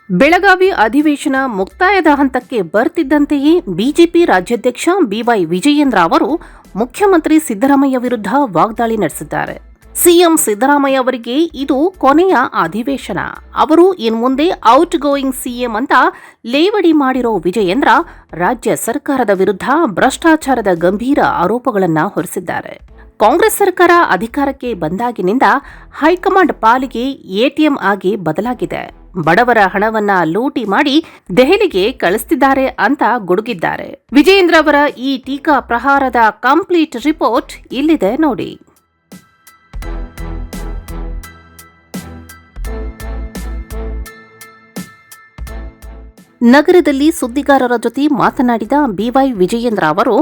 ಬೆಳಗಾವಿ ಅಧಿವೇಶನ ಮುಕ್ತಾಯದ ಹಂತಕ್ಕೆ ಬರ್ತಿದ್ದಂತೆಯೇ ಬಿಜೆಪಿ ರಾಜ್ಯಾಧ್ಯಕ್ಷ ಬಿವೈ ವಿಜಯೇಂದ್ರ ಅವರು ಮುಖ್ಯಮಂತ್ರಿ ಸಿದ್ದರಾಮಯ್ಯ ವಿರುದ್ಧ ವಾಗ್ದಾಳಿ ನಡೆಸಿದ್ದಾರೆ. ಸಿಎಂ ಸಿದ್ದರಾಮಯ್ಯ ಅವರಿಗೆ ಇದು ಕೊನೆಯ ಅಧಿವೇಶನ. ಅವರು ಇನ್ಮುಂದೆ ಔಟ್ ಗೋಯಿಂಗ್ ಸಿಎಂ ಅಂತ ಲೇವಡಿ ಮಾಡಿರೋ ವಿಜಯೇಂದ್ರ ರಾಜ್ಯ ಸರ್ಕಾರದ ವಿರುದ್ಧ ಭ್ರಷ್ಟಾಚಾರದ ಗಂಭೀರ ಆರೋಪಗಳನ್ನು ಹೊರಿಸಿದ್ದಾರೆ. ಕಾಂಗ್ರೆಸ್ ಸರ್ಕಾರ ಅಧಿಕಾರಕ್ಕೆ ಬಂದಾಗಿನಿಂದ ಹೈಕಮಾಂಡ್ ಪಾಲಿಗೆ ಎಟಿಎಂ ಆಗಿ ಬದಲಾಗಿದೆ. ಬಡವರ ಹಣವನ್ನ ಲೂಟಿ ಮಾಡಿ ದೆಹಲಿಗೆ ಕಳಿಸುತ್ತಿದ್ದಾರೆ ಅಂತ ಗುಡುಗಿದ್ದಾರೆ. ವಿಜಯೇಂದ್ರ ಅವರ ಈ ಟೀಕಾ ಪ್ರಹಾರದ ಕಂಪ್ಲೀಟ್ ರಿಪೋರ್ಟ್ ಇಲ್ಲಿದೆ ನೋಡಿ. ನಗರದಲ್ಲಿ ಸುದ್ದಿಗಾರರ ಜೊತೆ ಮಾತನಾಡಿದ ಬಿವೈ ವಿಜಯೇಂದ್ರ ಅವರು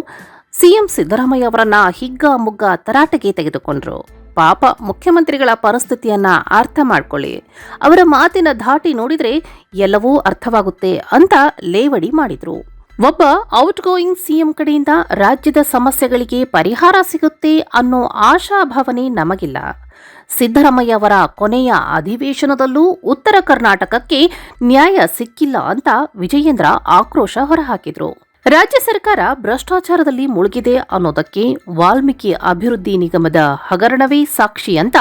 ಸಿಎಂ ಸಿದ್ದರಾಮಯ್ಯ ಅವರನ್ನ ಹಿಗ್ಗಾಮುಗ್ಗಾ ತರಾಟೆಗೆ ತೆಗೆದುಕೊಂಡ್ರು. ಪಾಪ ಮುಖ್ಯಮಂತ್ರಿಗಳ ಪರಿಸ್ಥಿತಿಯನ್ನ ಅರ್ಥ ಮಾಡ್ಕೊಳ್ಳಿ, ಅವರ ಮಾತಿನ ಧಾಟಿ ನೋಡಿದ್ರೆ ಎಲ್ಲವೂ ಅರ್ಥವಾಗುತ್ತೆ ಅಂತ ಲೇವಡಿ ಮಾಡಿದ್ರು. ಒಬ್ಬ ಔಟ್ ಗೋಯಿಂಗ್ ಸಿಎಂ ಕಡೆಯಿಂದ ರಾಜ್ಯದ ಸಮಸ್ಯೆಗಳಿಗೆ ಪರಿಹಾರ ಸಿಗುತ್ತೆ ಅನ್ನೋ ಆಶಾಭಾವನೆ ನಮಗಿಲ್ಲ. ಸಿದ್ದರಾಮಯ್ಯ ಅವರ ಕೊನೆಯ ಅಧಿವೇಶನದಲ್ಲೂ ಉತ್ತರ ಕರ್ನಾಟಕಕ್ಕೆ ನ್ಯಾಯ ಸಿಕ್ಕಿಲ್ಲ ಅಂತ ವಿಜಯೇಂದ್ರ ಆಕ್ರೋಶ ಹೊರಹಾಕಿದ್ರು. ರಾಜ್ಯ ಸರ್ಕಾರ ಭ್ರಷ್ಟಾಚಾರದಲ್ಲಿ ಮುಳುಗಿದೆ ಅನ್ನೋದಕ್ಕೆ ವಾಲ್ಮೀಕಿ ಅಭಿವೃದ್ಧಿ ನಿಗಮದ ಹಗರಣವೇ ಸಾಕ್ಷಿ ಅಂತ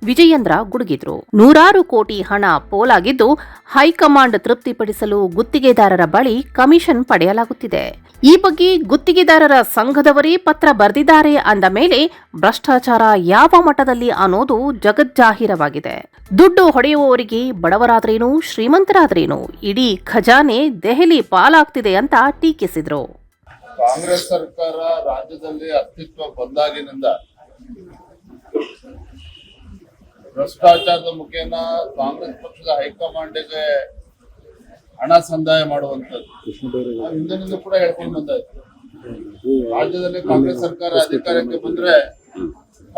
ವಿಜಯೇಂದ್ರ ಗುಡುಗಿದ್ರು. 100 ಕೋಟಿ ಹಣ ಪೋಲಾಗಿದ್ದು ಹೈಕಮಾಂಡ್ ತೃಪ್ತಿಪಡಿಸಲು ಗುತ್ತಿಗೆದಾರರ ಬಳಿ ಕಮಿಷನ್ ಪಡೆಯಲಾಗುತ್ತಿದೆ. ಈ ಬಗ್ಗೆ ಗುತ್ತಿಗೆದಾರರ ಸಂಘದವರೇ ಪತ್ರ ಬರೆದಿದ್ದಾರೆ ಅಂದ ಮೇಲೆ ಭ್ರಷ್ಟಾಚಾರ ಯಾವ ಮಟ್ಟದಲ್ಲಿ ಅನ್ನೋದು ಜಗಜ್ಜಾಹೀರವಾಗಿದೆ. ದುಡ್ಡು ಹೊಡೆಯುವವರಿಗೆ ಬಡವರಾದ್ರೇನು ಶ್ರೀಮಂತರಾದ್ರೇನು ಇಡೀ ಖಜಾನೆ ದೆಹಲಿ ಪಾಲಾಗ್ತಿದೆ ಅಂತ ಟೀಕಿಸಿದ್ರು. ಕಾಂಗ್ರೆಸ್ ಸರ್ಕಾರ ರಾಜ್ಯದಲ್ಲಿ ಅಸ್ತಿತ್ವ ಬಂದಾಗಿನಿಂದ ಭ್ರಷ್ಟಾಚಾರದ ಮುಖೇನ ಕಾಂಗ್ರೆಸ್ ಪಕ್ಷದ ಹೈಕಮಾಂಡ್ಗೆ ಹಣ ಸಂದಾಯ ಮಾಡುವಂಥದ್ದು ಹಿಂದಿನಿಂದ ಕೂಡ ಹೇಳ್ಕೊಂಡು ಬಂದಾಯ್ತು. ರಾಜ್ಯದಲ್ಲಿ ಕಾಂಗ್ರೆಸ್ ಸರ್ಕಾರ ಅಧಿಕಾರಕ್ಕೆ ಬಂದ್ರೆ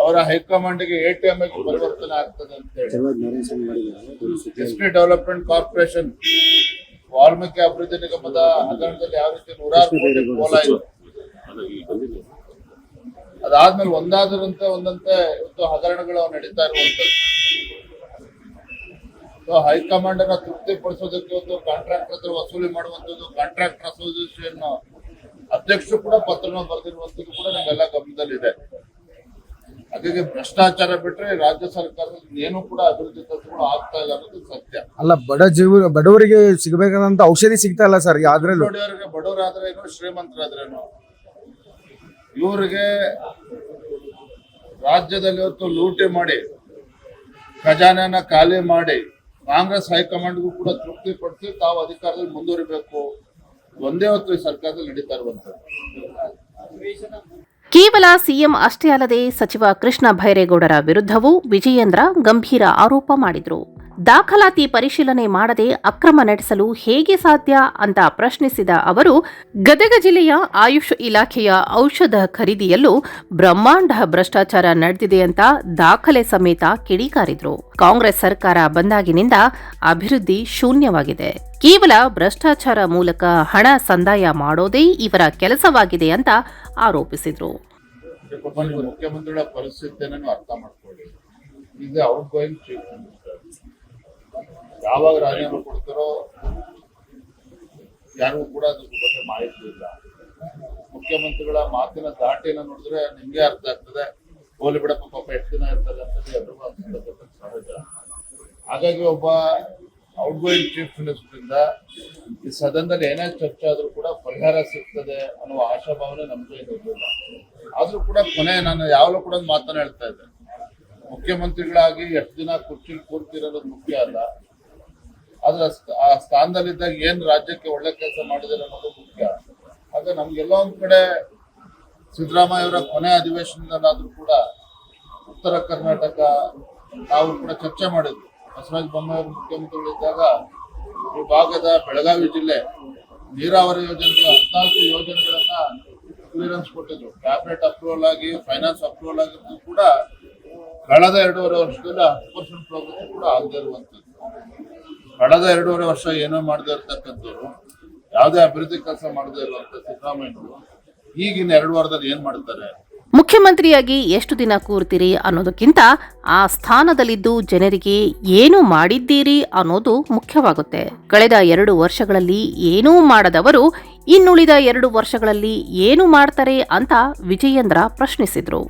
ಅವರ ಹೈಕಮಾಂಡ್ಗೆ ಎಟಿಎಂ ಆಗಿ ಪರಿವರ್ತನೆ ಆಗ್ತದೆ ಅಂತ ಹೇಳಿ ಎಸ್ಟಿ ಡೆವಲಪ್ಮೆಂಟ್ ಕಾರ್ಪೊರೇಷನ್ ವಾಲ್ಮೀಕಿ ಅಭಿವೃದ್ಧಿ ನಿಗಮದ ಹಗರಣದಲ್ಲಿ ಯಾವ ರೀತಿ 100 ಕೋಟಿ ಪೋಲಾಯಿತು. ಅದಾದ್ಮೇಲೆ ಒಂದಾದ್ರಂತೆ ಒಂದಂತೆ ಇವತ್ತು ಹಗರಣಗಳು ನಡೀತಾ ಇರುವಂತದ್ದು. ಹೈಕಮಾಂಡ್ ಅನ್ನ ತೃಪ್ತಿಪಡಿಸೋದಕ್ಕೆ ಒಂದು ಕಾಂಟ್ರಾಕ್ಟರ್ ಹತ್ರ ವಸೂಲಿ ಮಾಡುವಂಥದ್ದು, ಕಾಂಟ್ರಾಕ್ಟರ್ ಅಸೋಸಿಯೇಷನ್ ಅಧ್ಯಕ್ಷರು ಕೂಡ ಪತ್ರನ ಬರೆದಿರುವಂತದ್ದು ಕೂಡ ನಮ್ಗೆಲ್ಲ ಗಮನದಲ್ಲಿದೆ. ಹಾಗಾಗಿ ಭ್ರಷ್ಟಾಚಾರ ಬಿಟ್ರೆ ರಾಜ್ಯ ಸರ್ಕಾರದಲ್ಲಿ ಏನು ಕೂಡ ಅಭಿವೃದ್ಧಿ ಕೆಲಸಗಳು ಆಗ್ತಾ ಇಲ್ಲ ಅನ್ನೋದು ಸತ್ಯ. ಅಲ್ಲ, ಬಡವರಿಗೆ ಸಿಗಬೇಕಾದಂತ ಔಷಧಿ ಸಿಗ್ತಾ ಇಲ್ಲ ಸರ್. ಬಡವರಾದ್ರೇನು ಶ್ರೀಮಂತರಾದ್ರೇನು ಇವರಿಗೆ ರಾಜ್ಯದಲ್ಲಿ ಇವತ್ತು ಲೂಟಿ ಮಾಡಿ ಖಜಾನೆಯನ್ನ ಖಾಲಿ ಮಾಡಿ ಕಾಂಗ್ರೆಸ್ ಹೈಕಮಾಂಡ್ಗೂ ಕೂಡ ತೃಪ್ತಿಪಡಿಸಿ ತಾವು ಅಧಿಕಾರದಲ್ಲಿ ಮುಂದುವರಿಬೇಕು. ಒಂದೇ ಹೊತ್ತು ಈ ಸರ್ಕಾರದಲ್ಲಿ ನಡೀತಾ ಇರುವಂತದ್ದು. ಕೇವಲ ಸಿಎಂ ಅಷ್ಟೇ ಅಲ್ಲದೆ ಸಚಿವ ಕೃಷ್ಣ ಭೈರೇಗೌಡರ ವಿರುದ್ಧವೂ ವಿಜಯೇಂದ್ರ ಗಂಭೀರ ಆರೋಪ ಮಾಡಿದ್ರು. ದಾಖಲಾತಿ ಪರಿಶೀಲನೆ ಮಾಡದೆ ಅಕ್ರಮ ನಡೆಸಲು ಹೇಗೆ ಸಾಧ್ಯ ಅಂತ ಪ್ರಶ್ನಿಸಿದ ಅವರು ಗದಗ ಜಿಲ್ಲೆಯ ಆಯುಷ್ ಇಲಾಖೆಯ ಔಷಧ ಖರೀದಿಯಲ್ಲೂ ಬ್ರಹ್ಮಾಂಡ ಭ್ರಷ್ಟಾಚಾರ ನಡೆದಿದೆ ಅಂತ ದಾಖಲೆ ಸಮೇತ ಕಿಡಿಕಾರಿದ್ರು. ಕಾಂಗ್ರೆಸ್ ಸರ್ಕಾರ ಬಂದಾಗಿನಿಂದ ಅಭಿವೃದ್ಧಿ ಶೂನ್ಯವಾಗಿದೆ. ಕೇವಲ ಭ್ರಷ್ಟಾಚಾರ ಮೂಲಕ ಹಣ ಸಂದಾಯ ಮಾಡೋದೇ ಇವರ ಕೆಲಸವಾಗಿದೆ ಅಂತ ಆರೋಪಿಸಿದ್ರು. ಮುಖ್ಯಮಂತ್ರಿಗಳ ಪರಿಸ್ಥಿತಿಯನ್ನು ಅರ್ಥ ಮಾಡ್ಕೊಳ್ಳಿ. ಈಗ ಔಟ್ ಗೋಯಿಂಗ್ ಚೀಫ್ ಮಿನಿಸ್ಟರ್ ಯಾವಾಗ ರಾಜೀನಾಮೆ ಕೊಡ್ತಾರೋ ಯಾರಿಗೂ ಕೂಡ ಅದ್ರ ಬಗ್ಗೆ ಮಾಹಿತಿ ಇಲ್ಲ. ಮುಖ್ಯಮಂತ್ರಿಗಳ ಮಾತಿನ ದಾಟಿನ ನೋಡಿದ್ರೆ ನಿಮ್ಗೆ ಅರ್ಥ ಆಗ್ತದೆ, ಹೋಲಿ ಬಿಡಪ್ಪ ಪಾಪ ಎಷ್ಟು ದಿನ ಇರ್ತದೆ ಅಂತ ಎಲ್ರಿಗೂ ಅನ್ಸುತ್ತೆ, ಸಹಜ. ಹಾಗಾಗಿ ಒಬ್ಬ ಔಟ್ ಗೋಯಿಂಗ್ ಚೀಫ್ ಮಿನಿಸ್ಟರ್ ಇಂದ ಈ ಸದನದಲ್ಲಿ ಏನೇ ಚರ್ಚೆ ಆದ್ರೂ ಕೂಡ ಪರಿಹಾರ ಸಿಗ್ತದೆ ಅನ್ನುವ ಆಶಾಭಾವನೆ ನಮ್ಗೆ ಇರಲಿಲ್ಲ. ಆದ್ರೂ ಕೂಡ ಕೊನೆ ನಾನು ಯಾವಾಗಲೂ ಕೂಡ ಒಂದು ಮಾತನ್ನ ಹೇಳ್ತಾ ಇದ್ದೆ, ಮುಖ್ಯಮಂತ್ರಿಗಳಾಗಿ ಎಷ್ಟು ದಿನ ಕುರ್ಚಿಲಿ ಕೂರ್ತಿರೋದು ಮುಖ್ಯ ಅಲ್ಲ, ಆದ್ರೆ ಆ ಸ್ಥಾನದಲ್ಲಿದ್ದಾಗ ಏನ್ ರಾಜ್ಯಕ್ಕೆ ಒಳ್ಳೆ ಕೆಲಸ ಮಾಡಿದಾರೆ ಅನ್ನೋದು ಮುಖ್ಯ. ಆಗ ನಮ್ಗೆಲ್ಲ ಒಂದ್ ಕಡೆ ಸಿದ್ದರಾಮಯ್ಯ ಅವರ ಕೊನೆ ಅಧಿವೇಶನದಲ್ಲಾದ್ರೂ ಕೂಡ ಉತ್ತರ ಕರ್ನಾಟಕ ನಾವು ಕೂಡ ಚರ್ಚೆ ಮಾಡಿದ್ವಿ. ಬಸವರಾಜ ಬೊಮ್ಮಾಯಿ ಅವರು ಮುಖ್ಯಮಂತ್ರಿಗಳಿದ್ದಾಗ ಈ ಭಾಗದ ಬೆಳಗಾವಿ ಜಿಲ್ಲೆ ನೀರಾವರಿ ಯೋಜನೆಗಳ 14 ಯೋಜನೆಗಳನ್ನ ಕ್ಲಿಯರೆನ್ಸ್ ಕೊಟ್ಟಿದ್ರು. ಕ್ಯಾಬಿನೆಟ್ ಅಪ್ರೂವಲ್ ಆಗಿ ಫೈನಾನ್ಸ್ ಅಪ್ರೂವಲ್ ಆಗಿದ್ದು ಕೂಡ ಕಳೆದ 2.5 ವರ್ಷದಲ್ಲಿ 10% ಪ್ರೋಗ್ರೆಸ್ ಕೂಡ ಆಗದೆ ಇರುವಂತದ್ದು. ಕಳೆದ 2.5 ವರ್ಷ ಏನೋ ಮಾಡದೇ ಇರ್ತಕ್ಕಂಥವ್ರು, ಯಾವುದೇ ಅಭಿವೃದ್ಧಿ ಕೆಲಸ ಮಾಡದೇ ಇರುವಂತ ಸಿದ್ದರಾಮಯ್ಯನವರು ಈಗಿನ 2 ವಾರದಲ್ಲಿ ಏನ್ ಮಾಡ್ತಾರೆ? ಮುಖ್ಯಮಂತ್ರಿಯಾಗಿ ಎಷ್ಟು ದಿನ ಕೂರ್ತೀರಿ ಅನ್ನೋದಕ್ಕಿಂತ ಆ ಸ್ಥಾನದಲ್ಲಿದ್ದು ಜನರಿಗೆ ಏನು ಮಾಡಿದ್ದೀರಿ ಅನ್ನೋದು ಮುಖ್ಯವಾಗುತ್ತೆ. ಕಳೆದ 2 ವರ್ಷಗಳಲ್ಲಿ ಏನೂ ಮಾಡದವರು ಇನ್ನುಳಿದ 2 ವರ್ಷಗಳಲ್ಲಿ ಏನು ಮಾಡ್ತಾರೆ ಅಂತ ವಿಜಯೇಂದ್ರ ಪ್ರಶ್ನಿಸಿದ್ರು.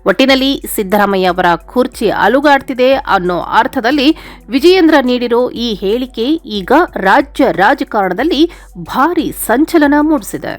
ಒಟ್ಟಿನಲ್ಲಿ ಸಿದ್ದರಾಮಯ್ಯ ಅವರ ಕುರ್ಚಿ ಅಲುಗಾಡ್ತಿದೆ ಅನ್ನೋ ಅರ್ಥದಲ್ಲಿ ವಿಜಯೇಂದ್ರ ನೀಡಿರೋ ಈ ಹೇಳಿಕೆ ಈಗ ರಾಜ್ಯ ರಾಜಕಾರಣದಲ್ಲಿ ಭಾರೀ ಸಂಚಲನ ಮೂಡಿಸಿದೆ.